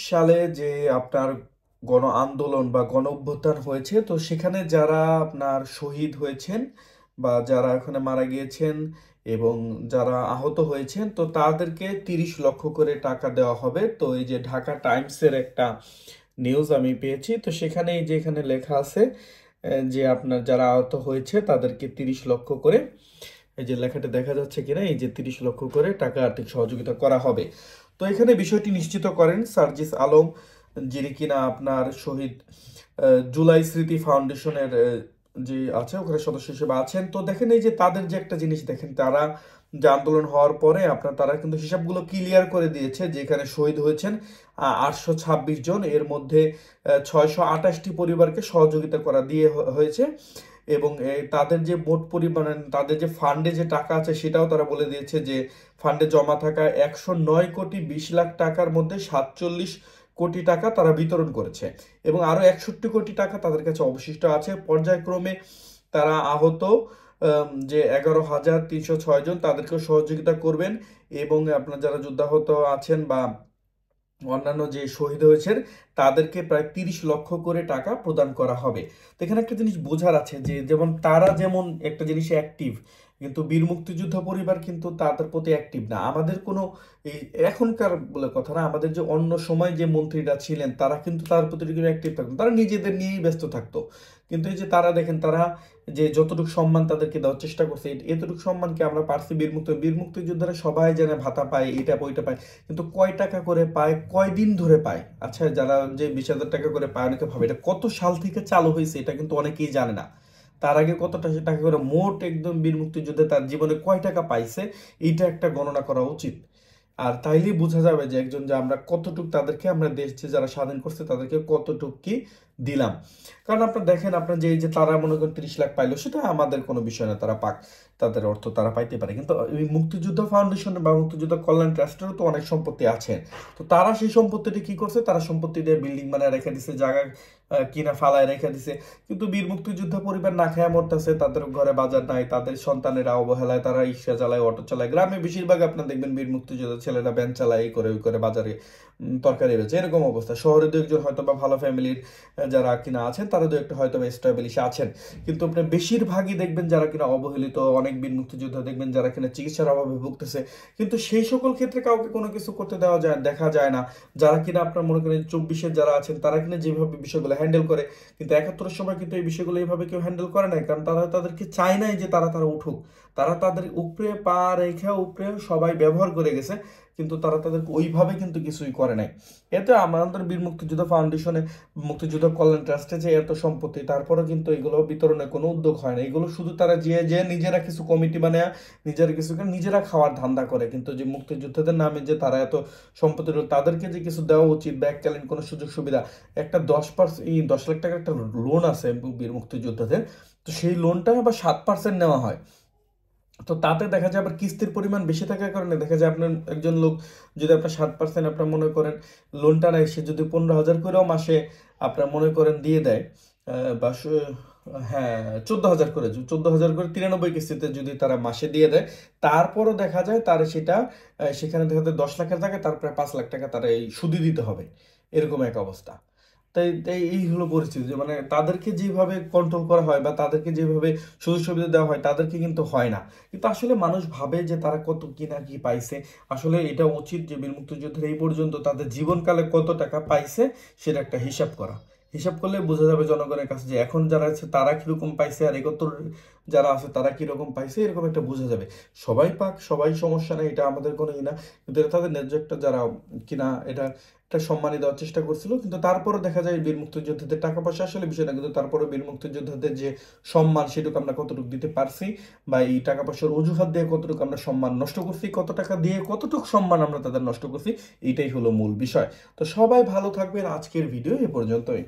সালে যে আপনার গণ আন্দোলন বা গণ অভ্যুত্থান হয়েছে, তো সেখানে যারা আপনার শহীদ হয়েছেন বা যারা ওখানে মারা গিয়েছেন এবং যারা আহত হয়েছেন, তো তাদেরকে 30 লক্ষ করে টাকা দেওয়া হবে। তো এই যে ঢাকা টাইমসের একটা নিউজ আমি পেয়েছি, তো সেখানে এই যে এখানে লেখা আছে যে আপনার যারা আহত হয়েছে তাদেরকে 30 লক্ষ করে, এই যে লেখাটা দেখা যাচ্ছে কিনা, এই যে 30 লক্ষ করে টাকা আর্থিক সহযোগিতা করা হবে। তো এখানে বিষয়টি নিশ্চিত করেন সার্জিস আলম, যিনি কিনা আপনার শহীদ জুলাই স্মৃতি ফাউন্ডেশনের যে আছে ওখানে সদস্য হিসেবে আছেন। তো দেখেন এই যে তাদের যে একটা জিনিস দেখেন, তারা যে আন্দোলন হওয়ার পরে আপনার তারা কিন্তু হিসাবগুলো ক্লিয়ার করে দিয়েছে, যেখানে শহীদ হয়েছেন 826 জন, এর মধ্যে 628টি পরিবারকে সহযোগিতা করা দিয়ে হয়েছে। এবং তাদের যে মোট পরিমাণ, তাদের যে ফান্ডে যে টাকা আছে সেটাও তারা বলে দিয়েছে যে ফান্ডে জমা থাকা 109,20,00,000 টাকার মধ্যে 47 কোটি টাকা তারা বিতরণ করেছে এবং আরো 61 কোটি টাকা তাদের কাছে অবশিষ্ট আছে। পর্যায়ক্রমে তারা আহত যে 11,306 জন তাদেরকেও সহযোগিতা করবেন এবং আপনার যারা যুদ্ধাহত আছেন বা অন্যান্য যে শহীদ হয়েছেন তাদেরকে প্রায় 30 লক্ষ করে টাকা প্রদান করা হবে। তো এখানে একটা জিনিস বোঝার আছে যে যেমন তারা যেমন একটা জিনিসে অ্যাক্টিভ, কিন্তু বীর মুক্তিযোদ্ধা পরিবার কিন্তু তাদের প্রতি অ্যাক্টিভ না। আমাদের কোনো এই এখনকার বলে কথা না, আমাদের যে অন্য সময় যে মন্ত্রীরা ছিলেন তারা কিন্তু তার প্রতি কোনো অ্যাক্টিভ থাকতো, তারা নিজেদের নিয়েই ব্যস্ত থাকতো। কিন্তু এই যে তারা দেখেন, তারা যে যতটুকু সম্মান তাদেরকে দেওয়ার চেষ্টা করছে, এতটুকু সম্মানকে আমরা পারছি। বীর মুক্তিযোদ্ধারা সবাই জানে ভাতা পায়, এটা ওইটা পায়, কিন্তু কয় টাকা করে পায়, কয়দিন ধরে পায়? আচ্ছা, যারা যে 20,000 টাকা করে পায়, অনেকে ভাবে এটা কত সাল থেকে চালু হয়েছে, এটা কিন্তু অনেকেই জানে না। তার আগে কত টাকা করে মোট একদম বীর মুক্তিযুদ্ধে তার জীবনে কয় টাকা পাইছে, এইটা একটা গণনা করা উচিত। আর তাইলেই বোঝা যাবে যে একজন, যে আমরা কতটুক তাদেরকে, আমরা দেশ যে যারা স্বাধীন করছে তাদেরকে কতটুক কি দিলাম। কারণ আপনার দেখেন, আপনার যে এই যে তারা মনে করেন 30 লাখ পাইলো, সেটা আমাদের কোনো বিষয় না, তারা পাক, তাদের অর্থ তারা পাইতে পারে। কিন্তু এই মুক্তিযুদ্ধ ফাউন্ডেশন বা মুক্তিযুদ্ধ কল্যাণ ট্রাস্টেরও তো অনেক সম্পত্তি আছে। তো তারা সেই সম্পত্তিটি কি করছে, তারা সম্পত্তি দিয়ে বিল্ডিং বানায় রেখে দিছে, জায়গা কিনা ফালায় রেখে দিছে। কিন্তু বীর মুক্তিযোদ্ধা পরিবার না খায়া মরতেছে, তাদের ঘরে বাজার নাই, তাদের সন্তানেরা অবহেলায়, তারা রিক্সা চালায়, অটো চালায়। গ্রামে বেশিরভাগ আপনার দেখবেন বীর মুক্তিযোদ্ধা ছেলেরা ভ্যান চালায়, এই করে ওই করে বাজারে তরকারি বেচে, এরকম অবস্থা। শহরে দু একজন হয়তো বা ভালো ফ্যামিলির যারা কিনা আছেন, তারা দু একটা হয়তো বা স্টাবলিশ আছেন। কিন্তু আপনি বেশিরভাগই দেখবেন যারা কিনা অবহেলিত, অনেক বীর মুক্তিযোদ্ধা দেখবেন যারা কিনা চিকিৎসার অভাবে ভুগতেছে, কিন্তু সেই সকল ক্ষেত্রে কাউকে কোনো কিছু করতে দেওয়া যায়, দেখা যায় না। যারা কিনা আপনার মনে করেন 24-এর যারা আছেন, তারা কিনা যেভাবে বিষয়গুলো হ্যান্ডেল করে, কিন্তু 71-এর সময় কিন্তু এই বিষয়গুলো এইভাবে কেউ হ্যান্ডেল করে নাই, কারণ তারা তাদেরকে চায় নাই যে তারা তারা উঠুক। তারা তাদের উপরে পা রেখে উপরে সবাই ব্যবহার করে গেছে, কিন্তু তারা তাদেরকে ওইভাবে কিন্তু কিছুই করে নাই। এতে আমাদের বীর মুক্তিযুদ্ধ ফাউন্ডেশনে, মুক্তিযুদ্ধ কল্যাণ ট্রাস্টে যে এত সম্পত্তি, তারপরে কিন্তু এগুলো বিতরণের কোনো উদ্যোগ হয় না। এগুলো শুধু তারা যে যে নিজেরা কিছু কমিটি বানায়, নিজেরা কিছু করে নিজেরা খাওয়ার ধান্দা করে। কিন্তু যে মুক্তিযোদ্ধাদের নামে যে তারা এত সম্পত্তি, তাদেরকে যে কিছু দেওয়া উচিত বা এককালীন কোনো সুযোগ সুবিধা, একটা 10 লাখ টাকার একটা লোন আছে বীর মুক্তিযোদ্ধাদের, তো সেই লোনটা আবার 7% নেওয়া হয়। তো তাতে দেখা যায় আবার কিস্তির পরিমাণ বেশি থাকার কারণে দেখা যায় আপনার একজন লোক যদি আপনার 7% আপনার মনে করেন লোনটা নেয়, সে যদি 15,000 করেও মাসে আপনার মনে করেন দিয়ে দেয়, বা হ্যাঁ 14,000 করে, 14,000 করে 93 কিস্তিতে যদি তারা মাসে দিয়ে দেয়, তারপরও দেখা যায় তার সেটা সেখানে দেখা যায় 10 লাখের টাকা, তারপরে 5 লাখ টাকা তারা এই সুদই দিতে হবে, এরকম এক অবস্থা। তাই তাই এই হলো পরিস্থিতি, যে মানে তাদেরকে যেভাবে কন্ট্রোল করা হয় বা তাদেরকে যেভাবে সুযোগ সুবিধা দেওয়া হয়, তাদেরকে কিন্তু হয় না। কিন্তু আসলে মানুষ ভাবে যে তারা কত কি না কি পাইছে। আসলে এটা উচিত যে বীর মুক্তিযোদ্ধারা এই পর্যন্ত তাদের জীবনকালে কত টাকা পাইছে সেটা একটা হিসাব করা। হিসাব করলে বোঝা যাবে জনগণের কাছে যে এখন যারা আছে তারা কিরকম পাইছে, আর একত্তর যারা আছে তারা কিরকম পাইছে, এরকম একটা বোঝা যাবে। সবাই পাক, সবাই সমস্যা নেই, এটা আমাদের কোনো ই না, কিন্তু এটা তাদের ন্যায্য একটা যারা কিনা এটা একটা সম্মানী দেওয়ার চেষ্টা করছিল। কিন্তু তারপরে দেখা যায় বীর মুক্তিযোদ্ধাদের টাকা পয়সা আসলে বিষয় না, কিন্তু তারপরে বীর মুক্তিযোদ্ধাদের যে সম্মান, সেটুকু আমরা কতটুকু দিতে পারছি, বা এই টাকা পয়সার অজুহাত দিয়ে কতটুকু আমরা সম্মান নষ্ট করছি, কত টাকা দিয়ে কতটুকু সম্মান আমরা তাদের নষ্ট করছি, এইটাই হলো মূল বিষয়। তো সবাই ভালো থাকবেন, আজকের ভিডিও এ পর্যন্তই।